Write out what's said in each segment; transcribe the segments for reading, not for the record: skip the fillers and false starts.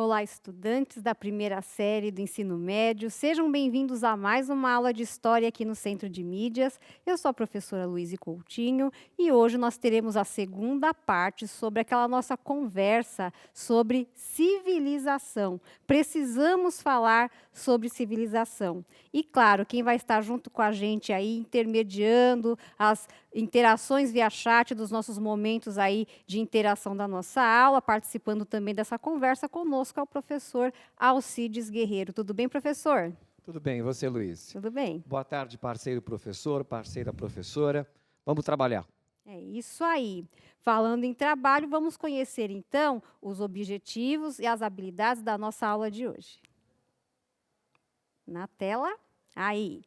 Olá, estudantes da primeira série do ensino médio, sejam bem-vindos a mais uma aula de História aqui no Centro de Mídias. Eu sou a professora Luíse Coutinho e hoje nós teremos a segunda parte sobre aquela nossa conversa sobre civilização. Precisamos falar sobre civilização. E, claro, quem vai estar junto com a gente aí, intermediando as interações via chat dos nossos momentos aí de interação da nossa aula, participando também dessa conversa conosco, é o professor Alcides Guerreiro. Tudo bem, professor? Tudo bem, e você, Luiz? Tudo bem. Boa tarde, parceiro professor, parceira professora. Vamos trabalhar. É isso aí. Falando em trabalho, vamos conhecer então os objetivos e as habilidades da nossa aula de hoje. Na tela, aí.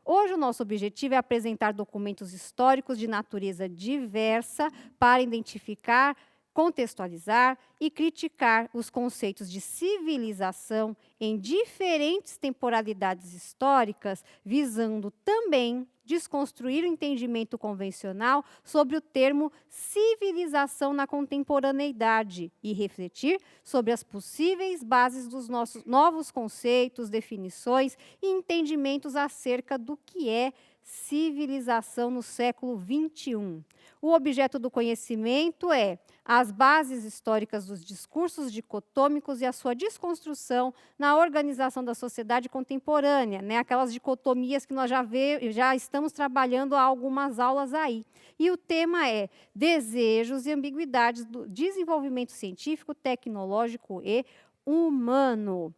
Hoje o nosso objetivo é apresentar documentos históricos de natureza diversa para identificar, contextualizar e criticar os conceitos de civilização em diferentes temporalidades históricas, visando também desconstruir o entendimento convencional sobre o termo civilização na contemporaneidade e refletir sobre as possíveis bases dos nossos novos conceitos, definições e entendimentos acerca do que é civilização no século XXI. O objeto do conhecimento é as bases históricas dos discursos dicotômicos e a sua desconstrução na organização da sociedade contemporânea, né? Aquelas dicotomias que nós já estamos trabalhando há algumas aulas aí. E o tema é desejos e ambiguidades do desenvolvimento científico, tecnológico e humano.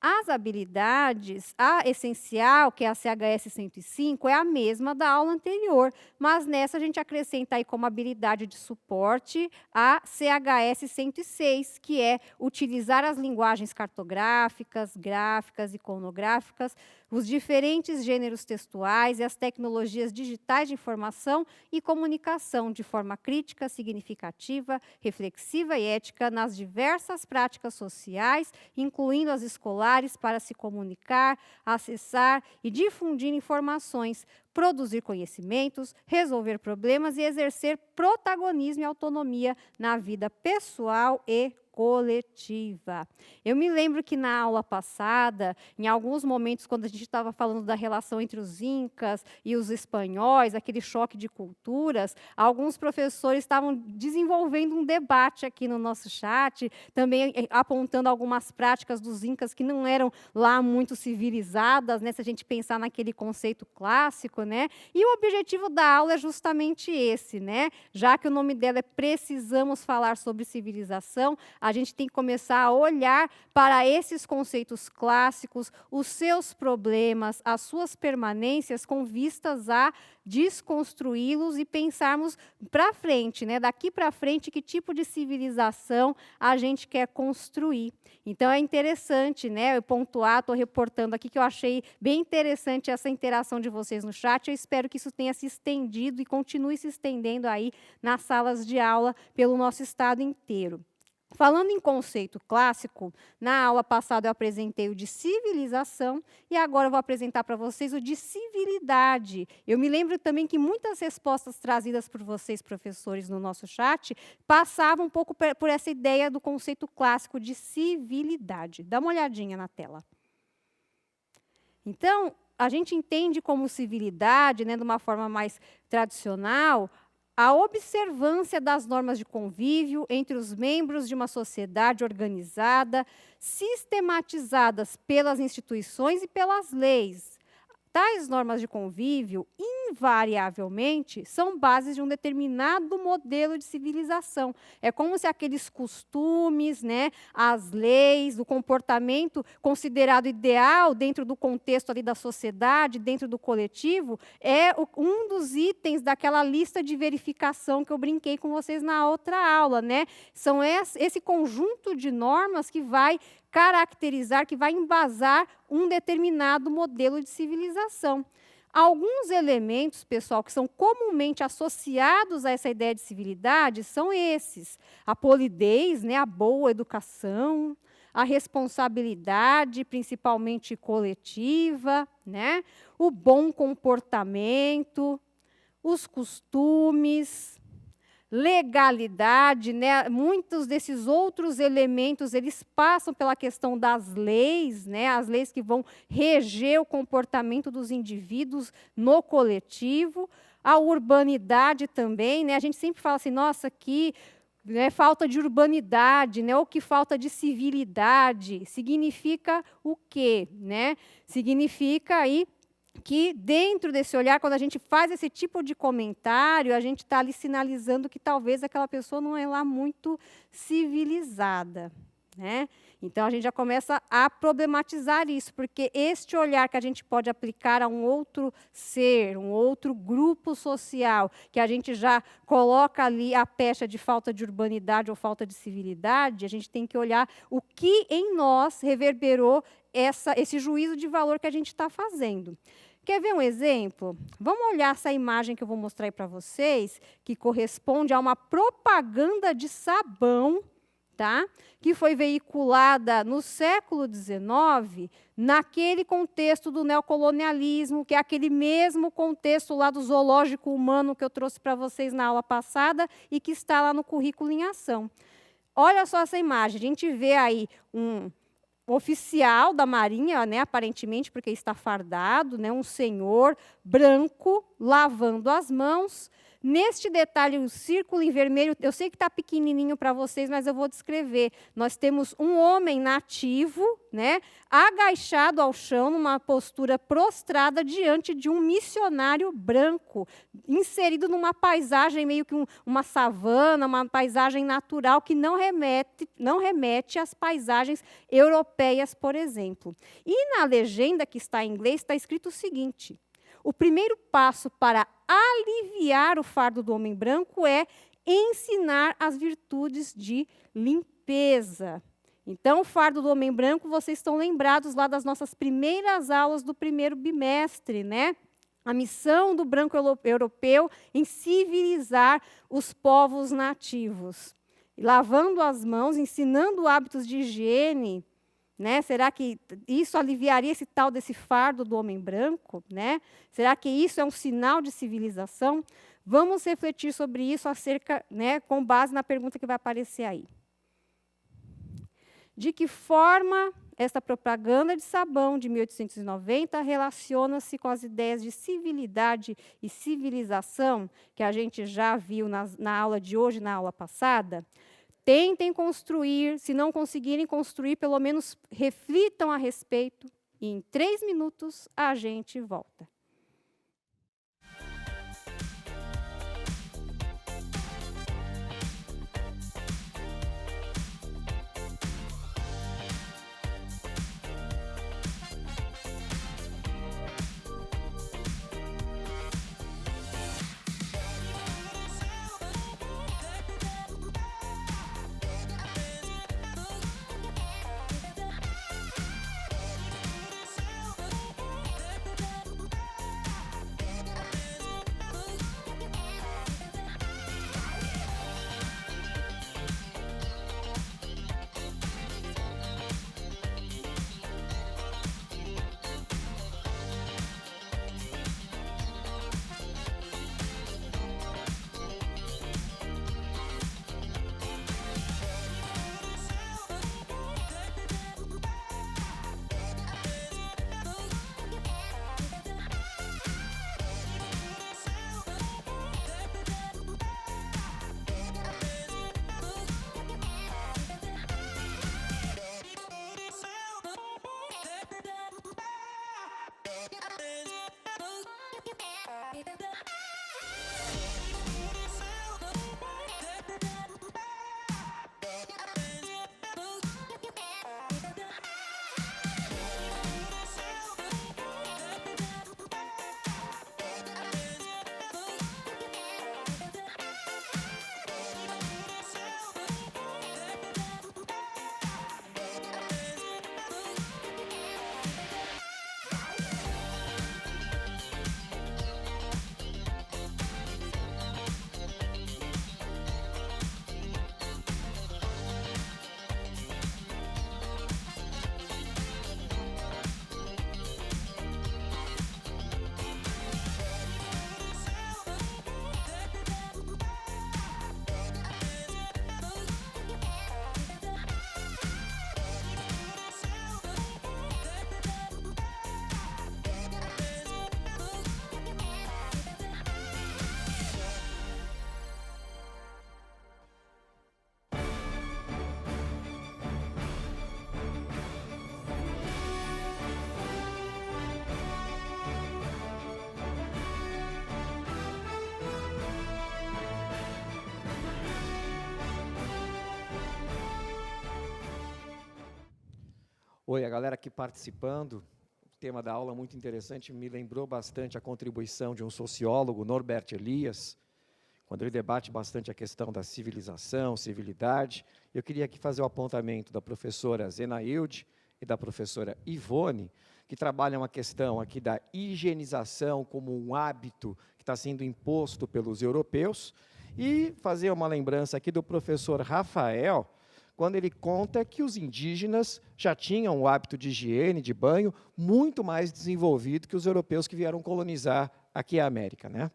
As habilidades, a essencial, que é a CHS 105, é a mesma da aula anterior, mas nessa a gente acrescenta aí como habilidade de suporte a CHS 106, que é utilizar as linguagens cartográficas, gráficas, iconográficas, os diferentes gêneros textuais e as tecnologias digitais de informação e comunicação de forma crítica, significativa, reflexiva e ética nas diversas práticas sociais, incluindo as escolares, para se comunicar, acessar e difundir informações, produzir conhecimentos, resolver problemas e exercer protagonismo e autonomia na vida pessoal e coletiva. Eu me lembro que na aula passada, em alguns momentos, quando a gente estava falando da relação entre os incas e os espanhóis, aquele choque de culturas, alguns professores estavam desenvolvendo um debate aqui no nosso chat, também apontando algumas práticas dos incas que não eram lá muito civilizadas, né, se a gente pensar naquele conceito clássico, né? E o objetivo da aula é justamente esse, né? Já que o nome dela é Precisamos Falar sobre Civilização, a gente tem que começar a olhar para esses conceitos clássicos, os seus problemas, as suas permanências, com vistas a desconstruí-los e pensarmos para frente, né? Daqui para frente, que tipo de civilização a gente quer construir. Então, é interessante, né? Eu pontuar, estou reportando aqui que eu achei bem interessante essa interação de vocês no chat. Eu espero que isso tenha se estendido e continue se estendendo aí nas salas de aula pelo nosso estado inteiro. Falando em conceito clássico, na aula passada eu apresentei o de civilização e agora eu vou apresentar para vocês o de civilidade. Eu me lembro também que muitas respostas trazidas por vocês, professores, no nosso chat, passavam um pouco por essa ideia do conceito clássico de civilidade. Dá uma olhadinha na tela. Então, a gente entende como civilidade, né, de uma forma mais tradicional, a observância das normas de convívio entre os membros de uma sociedade organizada, sistematizadas pelas instituições e pelas leis. Tais normas de convívio, invariavelmente, são bases de um determinado modelo de civilização. É como se aqueles costumes, né, as leis, o comportamento considerado ideal dentro do contexto ali da sociedade, dentro do coletivo, é um dos itens daquela lista de verificação que eu brinquei com vocês na outra aula, né? São esse conjunto de normas que vai caracterizar, que vai embasar um determinado modelo de civilização. Alguns elementos, pessoal, que são comumente associados a essa ideia de civilidade são esses: a polidez, né, a boa educação, a responsabilidade, principalmente coletiva, né, o bom comportamento, os costumes, legalidade, né? Muitos desses outros elementos, eles passam pela questão das leis, né? As leis que vão reger o comportamento dos indivíduos no coletivo, a urbanidade também, né? A gente sempre fala assim, nossa, aqui, né, falta de urbanidade, né? Ou que falta de civilidade. Significa o quê, né? Significa aí que dentro desse olhar, quando a gente faz esse tipo de comentário, a gente está ali sinalizando que talvez aquela pessoa não é lá muito civilizada, né? Então, a gente já começa a problematizar isso, porque este olhar que a gente pode aplicar a um outro ser, um outro grupo social, que a gente já coloca ali a pecha de falta de urbanidade ou falta de civilidade, a gente tem que olhar o que em nós reverberou esse juízo de valor que a gente está fazendo. Quer ver um exemplo? Vamos olhar essa imagem que eu vou mostrar aí para vocês, que corresponde a uma propaganda de sabão, tá? Que foi veiculada no século XIX, naquele contexto do neocolonialismo, que é aquele mesmo contexto lá do zoológico humano que eu trouxe para vocês na aula passada e que está lá no currículo em ação. Olha só essa imagem, a gente vê aí um oficial da Marinha, né, aparentemente, porque está fardado, né, um senhor branco lavando as mãos. Neste detalhe, o círculo em vermelho, eu sei que está pequenininho para vocês, mas eu vou descrever. Nós temos um homem nativo, né, agachado ao chão, numa postura prostrada diante de um missionário branco, inserido numa paisagem meio que uma savana, uma paisagem natural que não remete às paisagens europeias, por exemplo. E na legenda que está em inglês está escrito o seguinte: o primeiro passo para aliviar o fardo do homem branco é ensinar as virtudes de limpeza. Então, o fardo do homem branco, vocês estão lembrados lá das nossas primeiras aulas do primeiro bimestre, né? A missão do branco europeu em civilizar os povos nativos. Lavando as mãos, ensinando hábitos de higiene, né? Será que isso aliviaria esse tal desse fardo do homem branco, né? Será que isso é um sinal de civilização? Vamos refletir sobre isso acerca, né, com base na pergunta que vai aparecer aí. De que forma esta propaganda de sabão de 1890 relaciona-se com as ideias de civilidade e civilização que a gente já viu na aula de hoje, na aula passada? Tentem construir, se não conseguirem construir, pelo menos reflitam a respeito, e em 3 minutos a gente volta. Oi, a galera aqui participando. O tema da aula muito interessante, me lembrou bastante a contribuição de um sociólogo, Norbert Elias, quando ele debate bastante a questão da civilização, civilidade. Eu queria aqui fazer o apontamento da professora Zenailde e da professora Ivone, que trabalham a questão aqui da higienização como um hábito que está sendo imposto pelos europeus, e fazer uma lembrança aqui do professor Rafael, quando ele conta que os indígenas já tinham o hábito de higiene, de banho, muito mais desenvolvido que os europeus que vieram colonizar aqui a América, né?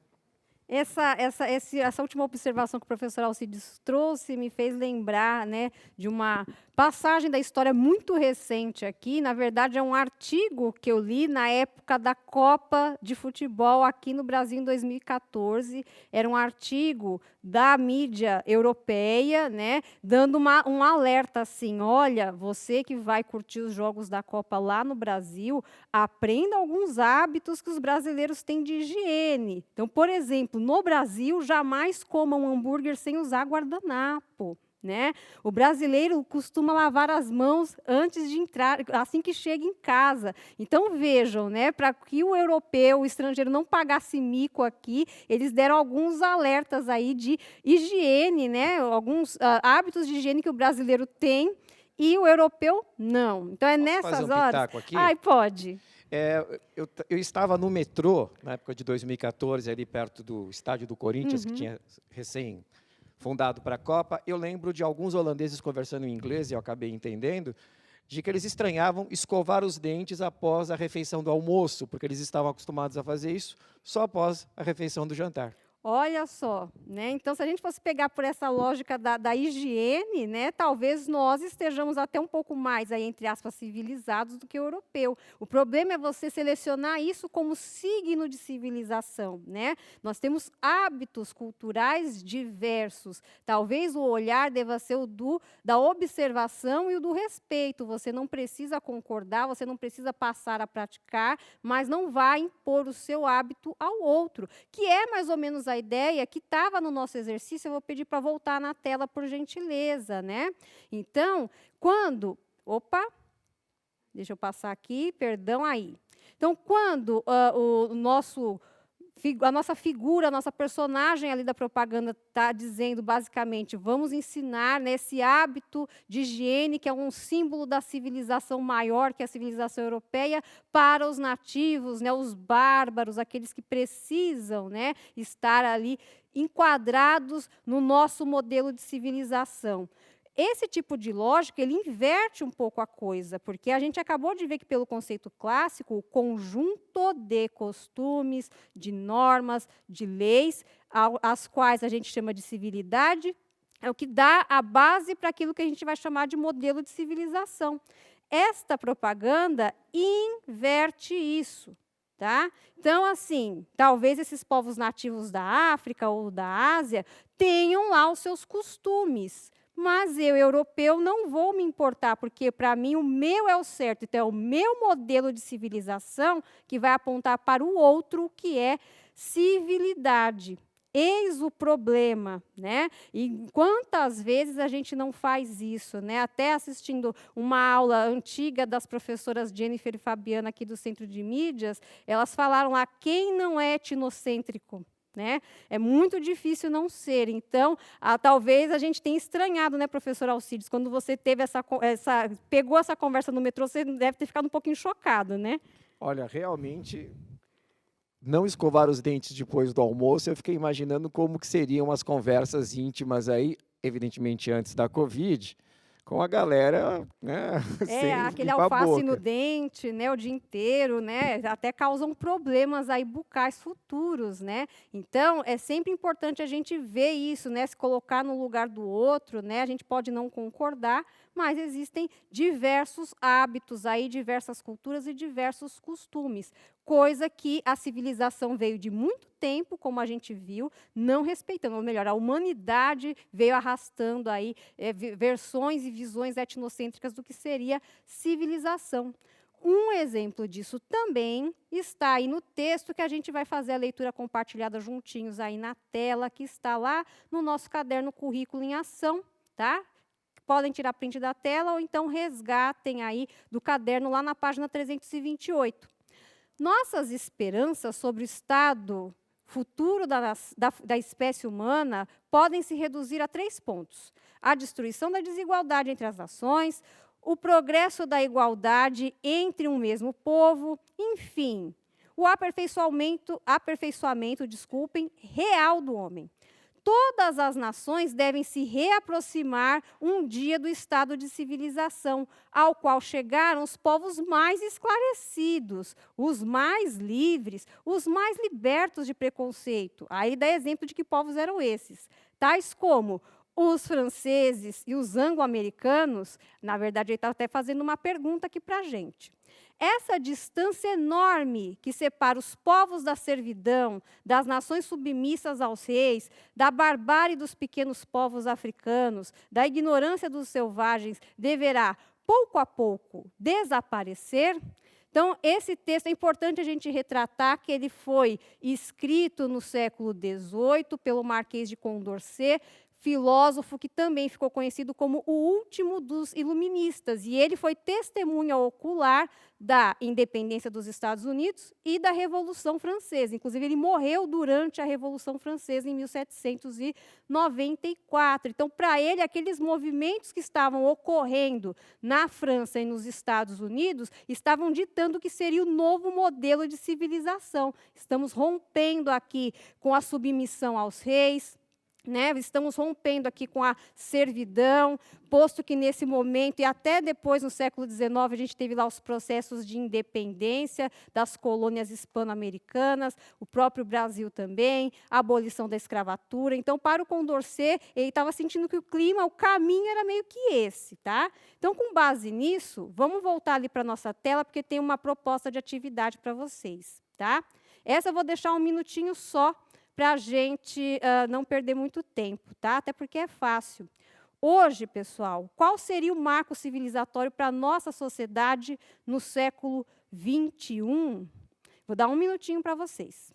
Essa última observação que o professor Alcides trouxe me fez lembrar, né, de uma passagem da história muito recente aqui. Na verdade, é um artigo que eu li na época da Copa de Futebol aqui no Brasil, em 2014. Era um artigo da mídia europeia, né, dando um alerta assim: olha, você que vai curtir os jogos da Copa lá no Brasil, aprenda alguns hábitos que os brasileiros têm de higiene. Então, por exemplo, no Brasil, jamais coma um hambúrguer sem usar guardanapo, né? O brasileiro costuma lavar as mãos antes de entrar, assim que chega em casa. Então, vejam, né, para que o europeu, o estrangeiro, não pagasse mico aqui, eles deram alguns alertas aí de higiene, né, alguns hábitos de higiene que o brasileiro tem e o europeu não. Então, é Posso nessas fazer um horas... pitaco aqui? Ai, pode. Eu estava no metrô, na época de 2014, ali perto do estádio do Corinthians, que tinha recém-fundado para a Copa. Eu lembro de alguns holandeses conversando em inglês, e eu acabei entendendo, de que eles estranhavam escovar os dentes após a refeição do almoço, porque eles estavam acostumados a fazer isso só após a refeição do jantar. Olha só, né? Então, se a gente fosse pegar por essa lógica da higiene, né, talvez nós estejamos até um pouco mais, aí, entre aspas, civilizados do que o europeu. O problema é você selecionar isso como signo de civilização, né? Nós temos hábitos culturais diversos. Talvez o olhar deva ser o da observação e o do respeito. Você não precisa concordar, você não precisa passar a praticar, mas não vai impor o seu hábito ao outro, que é mais ou menos a ideia que estava no nosso exercício. Eu vou pedir para voltar na tela, por gentileza, né? Então, quando... Opa! Deixa eu passar aqui, perdão aí. Então, quando a nossa figura, a nossa personagem ali da propaganda está dizendo, basicamente, vamos ensinar, né, esse hábito de higiene, que é um símbolo da civilização maior, que é a civilização europeia, para os nativos, né, os bárbaros, aqueles que precisam, né, estar ali enquadrados no nosso modelo de civilização. Esse tipo de lógica, ele inverte um pouco a coisa, porque a gente acabou de ver que, pelo conceito clássico, o conjunto de costumes, de normas, de leis, as quais a gente chama de civilidade, é o que dá a base para aquilo que a gente vai chamar de modelo de civilização. Esta propaganda inverte isso. Tá? Então, assim, talvez esses povos nativos da África ou da Ásia tenham lá os seus costumes, mas eu, europeu, não vou me importar, porque, para mim, o meu é o certo. Então, é o meu modelo de civilização que vai apontar para o outro, que é civilidade. Eis o problema, né? E quantas vezes a gente não faz isso, né? Até assistindo uma aula antiga das professoras Jennifer e Fabiana aqui do Centro de Mídias, elas falaram lá: quem não é etnocêntrico? Né? É muito difícil não ser. Então, talvez a gente tenha estranhado, né, professor Alcides, quando você teve pegou essa conversa no metrô, você deve ter ficado um pouquinho chocado, né? Olha, realmente, não escovar os dentes depois do almoço, eu fiquei imaginando como que seriam as conversas íntimas aí, evidentemente antes da Covid, com a galera, né, sem Aquele limpar a alface no boca. dente, né, o dia inteiro, né, até causam problemas aí bucais futuros, né? Então, é sempre importante a gente ver isso, né, se colocar no lugar do outro, né? A gente pode não concordar, mas existem diversos hábitos aí, diversas culturas e diversos costumes, coisa que a civilização veio de muito tempo, como a gente viu, não respeitando, ou melhor, a humanidade veio arrastando aí versões e visões etnocêntricas do que seria civilização. Um exemplo disso também está aí no texto, que a gente vai fazer a leitura compartilhada juntinhos aí na tela, que está lá no nosso caderno Currículo em Ação, tá? podem tirar print da tela ou então resgatem aí do caderno lá na página 328. Nossas esperanças sobre o estado futuro da espécie humana podem se reduzir a 3 pontos: a destruição da desigualdade entre as nações, o progresso da igualdade entre um mesmo povo, enfim, o aperfeiçoamento real do homem. Todas as nações devem se reaproximar um dia do estado de civilização, ao qual chegaram os povos mais esclarecidos, os mais livres, os mais libertos de preconceito. Aí dá exemplo de que povos eram esses, tais como os franceses e os anglo-americanos. Na verdade, ele está até fazendo uma pergunta aqui para a gente. Essa distância enorme que separa os povos da servidão, das nações submissas aos reis, da barbárie dos pequenos povos africanos, da ignorância dos selvagens, deverá, pouco a pouco, desaparecer? Então, esse texto é importante a gente retratar que ele foi escrito no século XVIII pelo Marquês de Condorcet, filósofo que também ficou conhecido como o último dos iluministas, e ele foi testemunha ocular da independência dos Estados Unidos e da Revolução Francesa. Inclusive, ele morreu durante a Revolução Francesa, em 1794. Então, para ele, aqueles movimentos que estavam ocorrendo na França e nos Estados Unidos estavam ditando que seria o novo modelo de civilização. Estamos rompendo aqui com a submissão aos reis, né? Estamos rompendo aqui com a servidão, posto que nesse momento, e até depois, no século XIX, a gente teve lá os processos de independência das colônias hispano-americanas, o próprio Brasil também, a abolição da escravatura. Então, para o Condorcet, ele estava sentindo que o clima, o caminho era meio que esse. Tá? Então, com base nisso, vamos voltar ali para a nossa tela, porque tem uma proposta de atividade para vocês. Tá? Essa eu vou deixar um minutinho só, para a gente não perder muito tempo, tá? Até porque é fácil. Hoje, pessoal, qual seria o marco civilizatório para a nossa sociedade no século XXI? Vou dar um minutinho para vocês.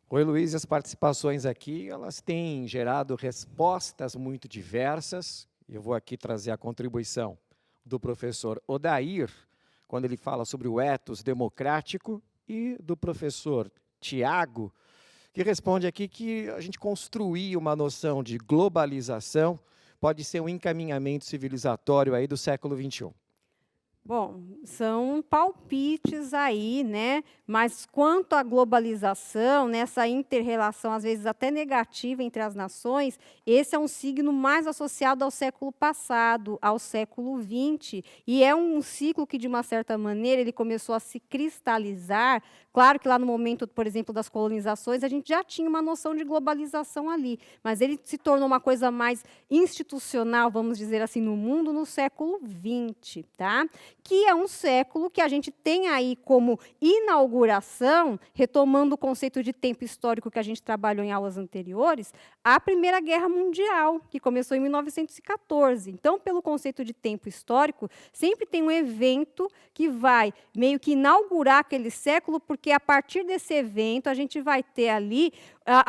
Oi, Luiz, as participações aqui, elas têm gerado respostas muito diversas. Eu vou aqui trazer a contribuição do professor Odair, quando ele fala sobre o ethos democrático, e do professor Tiago, que responde aqui que a gente construir uma noção de globalização pode ser um encaminhamento civilizatório aí do século XXI. Bom, são palpites aí, né? Mas quanto à globalização, nessa inter-relação, às vezes até negativa entre as nações, esse é um signo mais associado ao século passado, ao século XX, e é um ciclo que, de uma certa maneira, ele começou a se cristalizar. Claro que lá no momento, por exemplo, das colonizações, a gente já tinha uma noção de globalização ali, mas ele se tornou uma coisa mais institucional, vamos dizer assim, no mundo, no século XX, tá? Que é um século que a gente tem aí como inauguração, retomando o conceito de tempo histórico que a gente trabalhou em aulas anteriores, a Primeira Guerra Mundial, que começou em 1914. Então, pelo conceito de tempo histórico, sempre tem um evento que vai meio que inaugurar aquele século, porque a partir desse evento a gente vai ter ali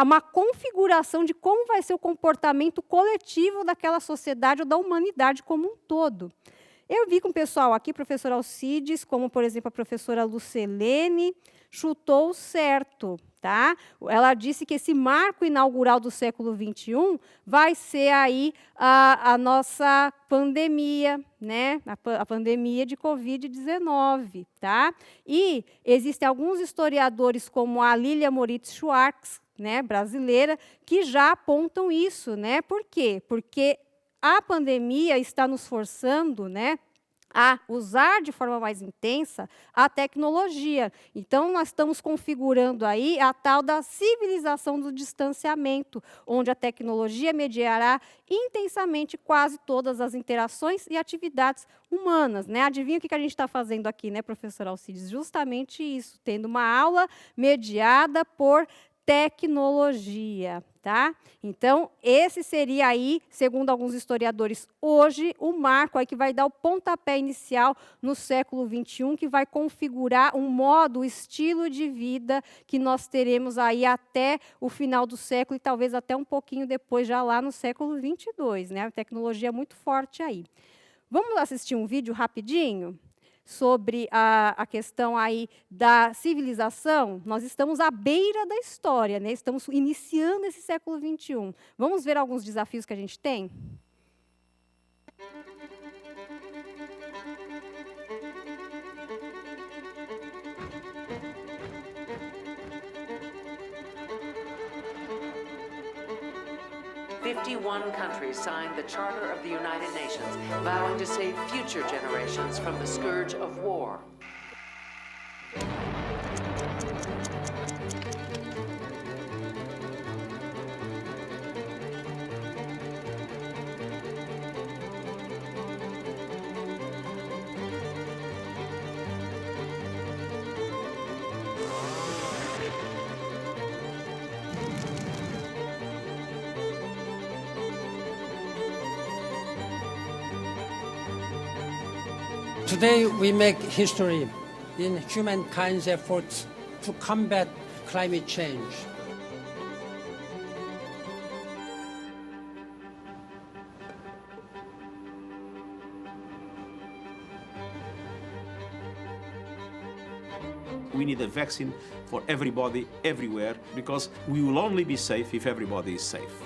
uma configuração de como vai ser o comportamento coletivo daquela sociedade ou da humanidade como um todo. Eu vi com o pessoal aqui, professor Alcides, como, por exemplo, a professora Lucelene, chutou certo, Tá? Ela disse que esse marco inaugural do século XXI vai ser aí a nossa pandemia, né? A pandemia de Covid-19. Tá? E existem alguns historiadores, como a Lilia Moritz Schwartz, né, brasileira, que já apontam isso. Né? Por quê? Porque a pandemia está nos forçando, né, a usar de forma mais intensa a tecnologia. Então, nós estamos configurando aí a tal da civilização do distanciamento, onde a tecnologia mediará intensamente quase todas as interações e atividades humanas. Né? Adivinha o que a gente está fazendo aqui, né, professor Alcides? Justamente isso, tendo uma aula mediada por tecnologia. Tá? Então, esse seria aí, segundo alguns historiadores, hoje, o marco aí que vai dar o pontapé inicial no século XXI, que vai configurar um modo, estilo de vida que nós teremos aí até o final do século e talvez até um pouquinho depois, já lá no século XXII. Né? A tecnologia é muito forte aí. Vamos assistir um vídeo rapidinho? Sobre a questão aí da civilização. Nós estamos à beira da história, né? Estamos iniciando esse século XXI. Vamos ver alguns desafios que a gente tem? 51 countries signed the Charter of the United Nations, vowing to save future generations from the scourge of war. Today, we make history in humankind's efforts to combat climate change. We need a vaccine for everybody, everywhere, because we will only be safe if everybody is safe.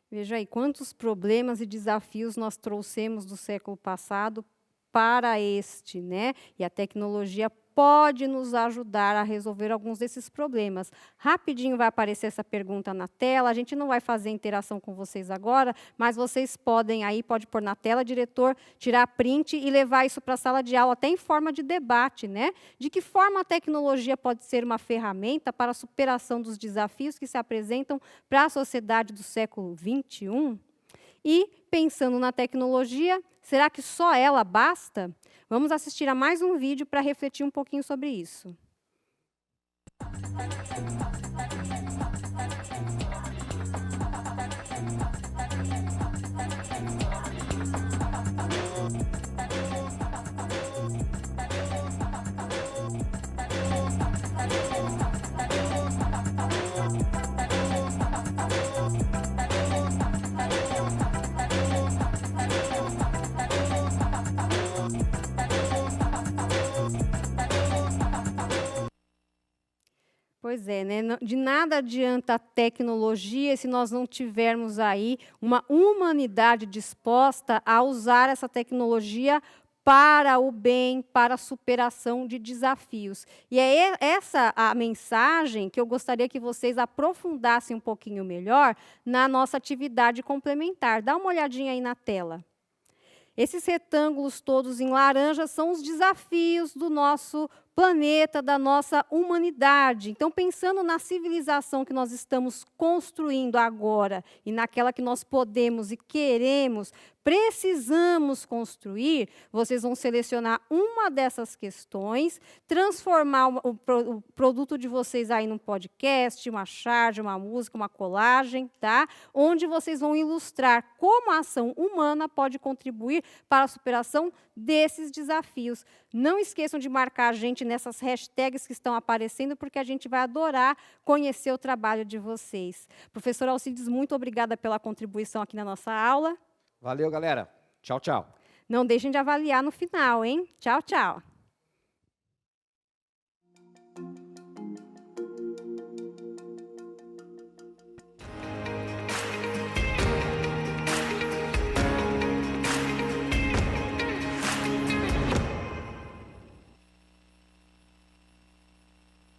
Veja aí quantos problemas e desafios nós trouxemos do século passado para este, né? E a tecnologia pode nos ajudar a resolver alguns desses problemas. Rapidinho vai aparecer essa pergunta na tela, a gente não vai fazer interação com vocês agora, mas vocês podem aí, pode pôr na tela, diretor, tirar print e levar isso para a sala de aula, até em forma de debate, né? De que forma a tecnologia pode ser uma ferramenta para a superação dos desafios que se apresentam para a sociedade do século XXI? E, pensando na tecnologia, será que só ela basta? Vamos assistir a mais um vídeo para refletir um pouquinho sobre isso. Pois é, né? De nada adianta a tecnologia se nós não tivermos aí uma humanidade disposta a usar essa tecnologia para o bem, para a superação de desafios. E é essa a mensagem que eu gostaria que vocês aprofundassem um pouquinho melhor na nossa atividade complementar. Dá uma olhadinha aí na tela. Esses retângulos todos em laranja são os desafios do nosso planeta, da nossa humanidade. Então, pensando na civilização que nós estamos construindo agora e naquela que nós podemos e queremos, precisamos construir, vocês vão selecionar uma dessas questões, transformar o produto de vocês aí num podcast, uma charge, uma música, uma colagem, tá? Onde vocês vão ilustrar como a ação humana pode contribuir para a superação desses desafios. Não esqueçam de marcar a gente nessas hashtags que estão aparecendo, porque a gente vai adorar conhecer o trabalho de vocês. Professor Alcides, muito obrigada pela contribuição aqui na nossa aula. Valeu, galera. Tchau, tchau. Não deixem de avaliar no final, hein? Tchau, tchau.